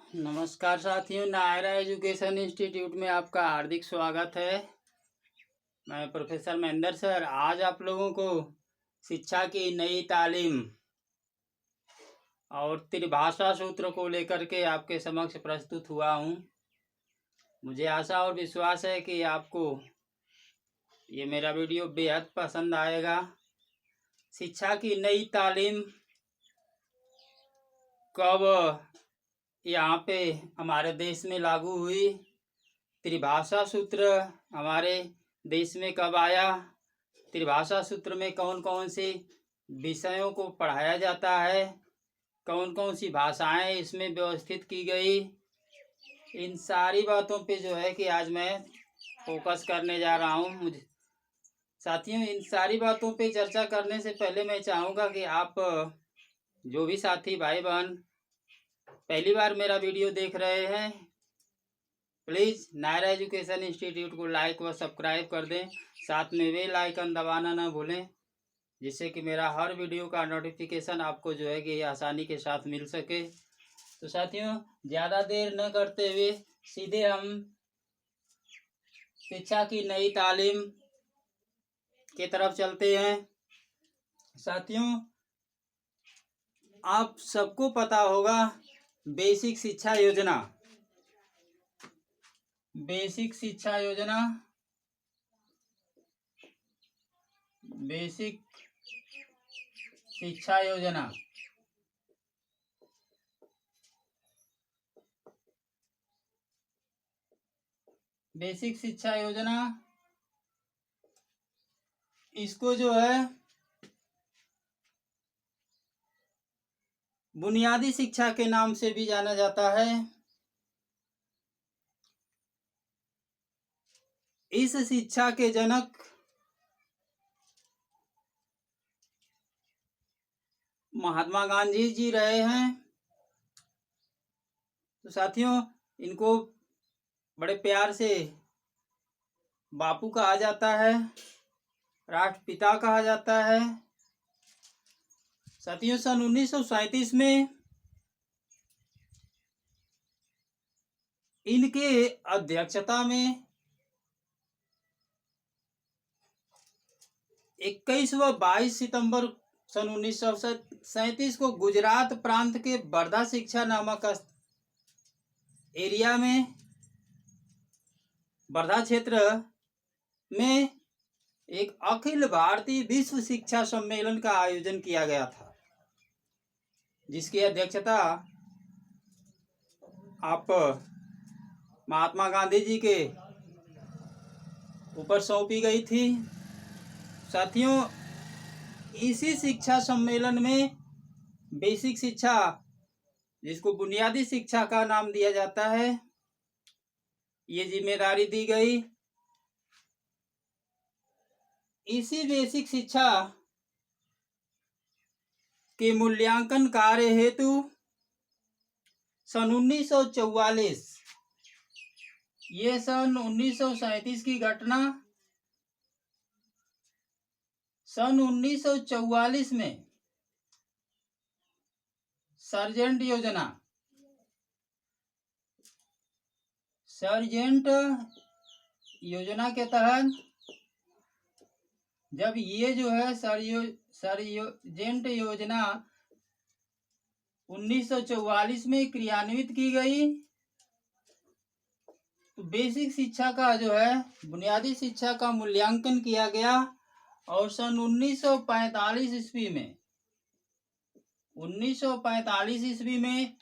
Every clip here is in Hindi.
नमस्कार साथियों, नायरा एजुकेशन इंस्टीट्यूट में आपका हार्दिक स्वागत है। मैं प्रोफेसर महेंद्र सर आज आप लोगों को शिक्षा की नई तालीम और त्रिभाषा सूत्र को लेकर के आपके समक्ष प्रस्तुत हुआ हूँ। मुझे आशा और विश्वास है कि आपको ये मेरा वीडियो बेहद पसंद आएगा। शिक्षा की नई तालीम कब यहाँ पे हमारे देश में लागू हुई, त्रिभाषा सूत्र हमारे देश में कब आया, त्रिभाषा सूत्र में कौन कौन से विषयों को पढ़ाया जाता है, कौन कौन सी भाषाएं इसमें व्यवस्थित की गई, इन सारी बातों पे जो है कि आज मैं फोकस करने जा रहा हूँ। मुझे साथियों, इन सारी बातों पे चर्चा करने से पहले मैं चाहूँगा कि आप जो भी साथी भाई बहन पहली बार मेरा वीडियो देख रहे हैं, प्लीज़ नायरा एजुकेशन इंस्टीट्यूट को लाइक व सब्सक्राइब कर दें। साथ में बेल आइकन दबाना ना भूलें, जिससे कि मेरा हर वीडियो का नोटिफिकेशन आपको जो है कि आसानी के साथ मिल सके। तो साथियों, ज़्यादा देर न करते हुए सीधे हम शिक्षा की नई तालीम की तरफ चलते हैं। साथियों, आप सबको पता होगा बेसिक शिक्षा योजना, बेसिक शिक्षा योजना, बेसिक शिक्षा योजना बेसिक शिक्षा योजना इसको जो है बुनियादी शिक्षा के नाम से भी जाना जाता है। इस शिक्षा के जनक महात्मा गांधी जी रहे हैं। तो साथियों, इनको बड़े प्यार से बापू कहा जाता है, राष्ट्रपिता कहा जाता है। साथियों, सन 1937 में इनके अध्यक्षता में 21 व 22 सितंबर सन 1937 को गुजरात प्रांत के वर्धा शिक्षा नामक एरिया में, वर्धा क्षेत्र में एक अखिल भारतीय विश्व शिक्षा सम्मेलन का आयोजन किया गया था, जिसकी अध्यक्षता आप महात्मा गांधी जी के ऊपर सौंपी गई थी। साथियों, इसी शिक्षा सम्मेलन में बेसिक शिक्षा, जिसको बुनियादी शिक्षा का नाम दिया जाता है, ये जिम्मेदारी दी गई। इसी बेसिक शिक्षा के मूल्यांकन कार्य हेतु सन 1944, ये सन 1937 की घटना, सन 1944 में सर्जेंट योजना, सर्जेंट योजना के तहत जब ये जो है सर्जेंट योजना 1944 में क्रियान्वित की गई, तो बेसिक शिक्षा का जो है बुनियादी शिक्षा का मूल्यांकन किया गया। और सन 1945 ईस्वी में 1945 ईस्वी में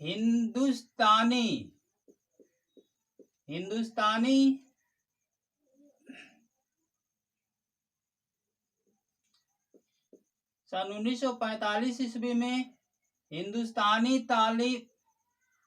हिंदुस्तानी सन 1945 ईस्वी में हिंदुस्तानी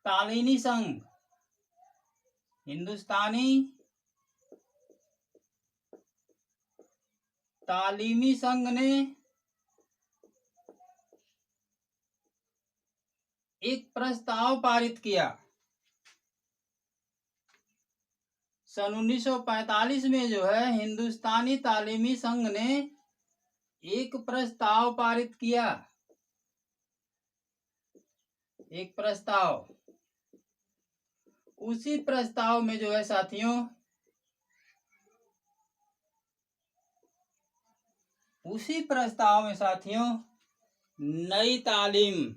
तालीमी संघ, हिंदुस्तानी तालीमी संघ ने एक प्रस्ताव पारित किया। सन 1945 में जो है हिंदुस्तानी तालीमी संघ ने एक प्रस्ताव पारित किया एक प्रस्ताव। उसी प्रस्ताव में जो है साथियों, उसी प्रस्ताव में साथियों नई तालीम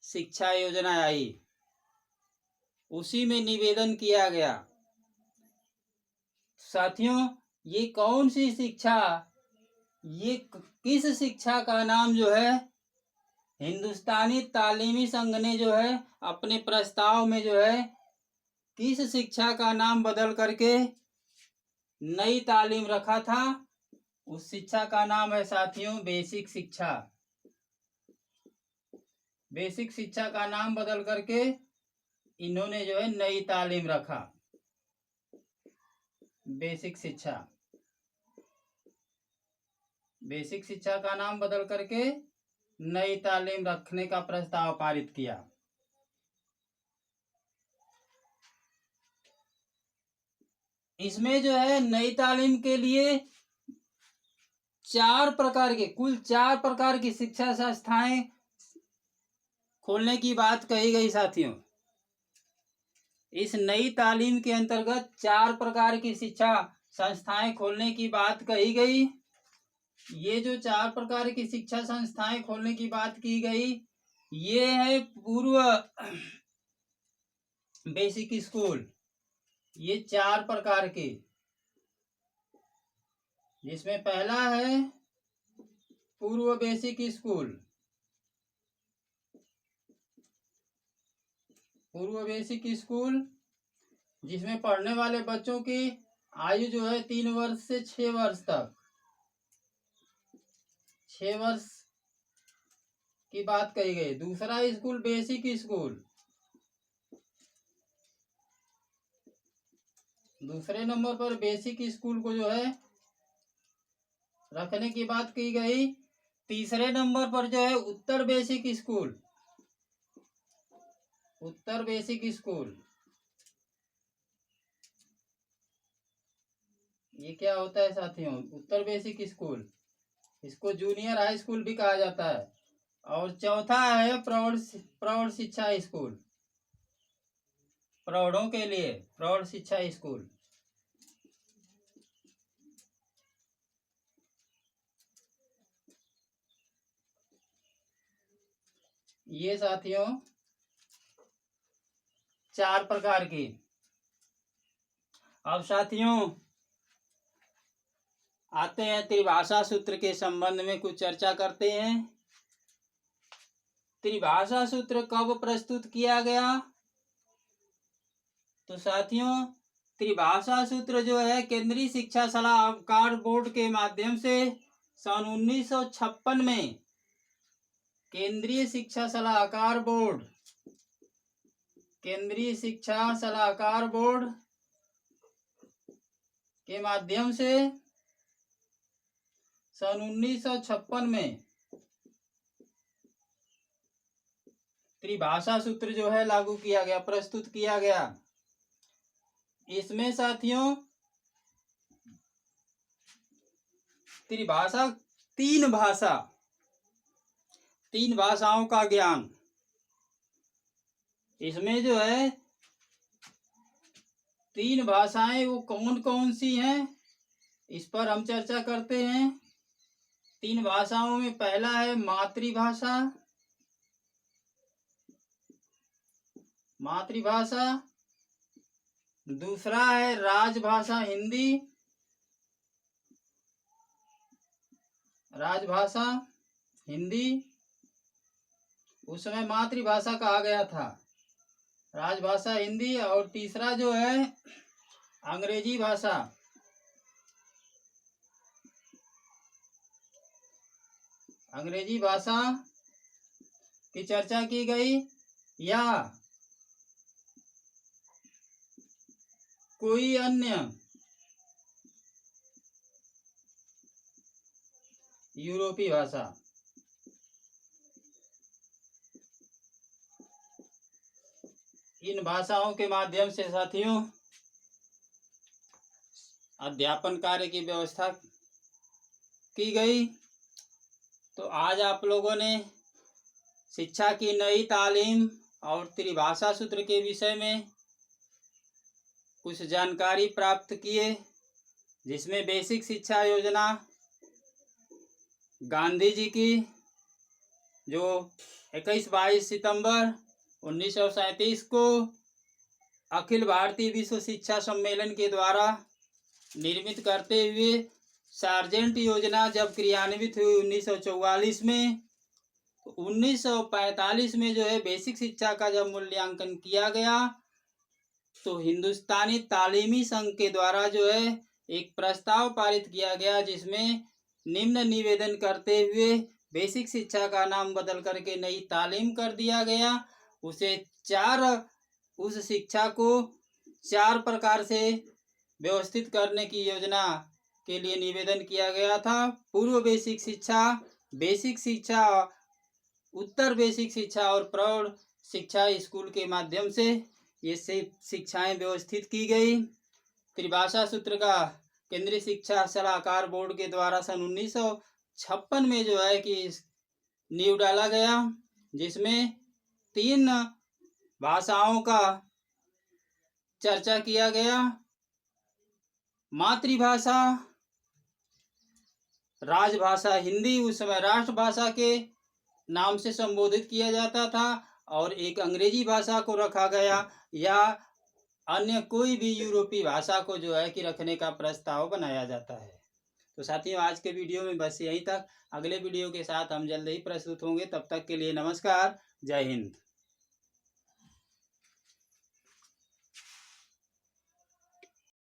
शिक्षा योजना आई। उसी में निवेदन किया गया। साथियों ये कौन सी शिक्षा, ये किस शिक्षा का नाम जो है हिंदुस्तानी तालीमी संघ ने जो है अपने प्रस्ताव में जो है किस शिक्षा का नाम बदल करके नई तालीम रखा था? उस शिक्षा का नाम है साथियों बेसिक शिक्षा। बेसिक शिक्षा का नाम बदल करके इन्होंने जो है नई तालीम रखा। बेसिक शिक्षा, बेसिक शिक्षा का नाम बदल करके नई तालीम रखने का प्रस्ताव पारित किया। इसमें जो है नई तालीम के लिए कुल चार प्रकार की शिक्षा संस्थाएं खोलने की बात कही गई साथियों। इस नई तालीम के अंतर्गत 4 प्रकार की शिक्षा संस्थाएं खोलने की बात कही गई। ये जो 4 प्रकार की शिक्षा संस्थाएं खोलने की बात की गई, ये है पूर्व बेसिक स्कूल। ये 4 प्रकार के, जिसमें पहला है पूर्व बेसिक स्कूल। पूर्व बेसिक स्कूल जिसमें पढ़ने वाले बच्चों की आयु जो है 3 वर्ष से 6 वर्ष तक, 6 वर्ष की बात कही गई। दूसरा स्कूल बेसिक स्कूल, दूसरे नंबर पर बेसिक स्कूल को जो है रखने की बात की गई। तीसरे नंबर पर जो है उत्तर बेसिक स्कूल, उत्तर बेसिक स्कूल। ये क्या होता है साथियों? उत्तर बेसिक स्कूल, इसको जूनियर हाई स्कूल भी कहा जाता है। और चौथा है प्रौढ़ शिक्षा स्कूल, प्रौढ़ों के लिए प्रौढ़ शिक्षा स्कूल। ये साथियों 4 प्रकार की। अब साथियों आते हैं त्रिभाषा सूत्र के संबंध में कुछ चर्चा करते हैं। त्रिभाषा सूत्र कब प्रस्तुत किया गया? तो साथियों त्रिभाषा सूत्र जो है केंद्रीय शिक्षा सलाहकार बोर्ड के माध्यम से सन 1956 में केंद्रीय शिक्षा सलाहकार बोर्ड, केंद्रीय शिक्षा सलाहकार बोर्ड के माध्यम से सन 1956 में त्रिभाषा सूत्र जो है लागू किया गया, प्रस्तुत किया गया। इसमें साथियों त्रिभाषा तीन भाषाओं का ज्ञान, इसमें जो है 3 भाषाएं वो कौन कौन सी हैं इस पर हम चर्चा करते हैं। 3 भाषाओं में पहला है मातृभाषा, मातृभाषा। दूसरा है राजभाषा हिंदी, राजभाषा हिंदी। उस समय मातृभाषा कहा गया था, राजभाषा हिंदी। और तीसरा जो है अंग्रेजी भाषा, अंग्रेजी भाषा की चर्चा की गई। या कोई अन्य यूरोपीय भाषा। इन भाषाओं के माध्यम से साथियों अध्यापन कार्य की व्यवस्था की गई। तो आज आप लोगों ने शिक्षा की नई तालीम और त्रिभाषा सूत्र के विषय में कुछ जानकारी प्राप्त किए, जिसमें बेसिक शिक्षा योजना गांधी जी की, जो 21-22 सितंबर 1937 को अखिल भारतीय विश्व शिक्षा सम्मेलन के द्वारा निर्मित करते हुए सार्जेंट योजना जब क्रियान्वित हुई 1944 में, तो 1945 में जो है बेसिक शिक्षा का जब मूल्यांकन किया गया, तो हिंदुस्तानी तालीमी संघ के द्वारा जो है एक प्रस्ताव पारित किया गया, जिसमें निम्न निवेदन करते हुए बेसिक शिक्षा का नाम बदल करके नई तालीम कर दिया गया। उस शिक्षा को 4 प्रकार से व्यवस्थित करने की योजना के लिए निवेदन किया गया था। पूर्व बेसिक शिक्षा, उत्तर बेसिक शिक्षा और प्रौढ़ शिक्षा स्कूल के माध्यम से ये शिक्षाएं व्यवस्थित की गई। त्रिभाषा सूत्र का केंद्रीय शिक्षा सलाहकार बोर्ड के द्वारा सन 1956 में जो है कि नींव डाला गया, जिसमें 3 भाषाओं का चर्चा किया गया। मातृभाषा, राजभाषा हिंदी उस समय राष्ट्रभाषा के नाम से संबोधित किया जाता था, और एक अंग्रेजी भाषा को रखा गया, या अन्य कोई भी यूरोपीय भाषा को जो है कि रखने का प्रस्ताव बनाया जाता है। तो साथियों, आज के वीडियो में बस यहीं तक। अगले वीडियो के साथ हम जल्द ही प्रस्तुत होंगे। तब तक के लिए नमस्कार, जय हिंद।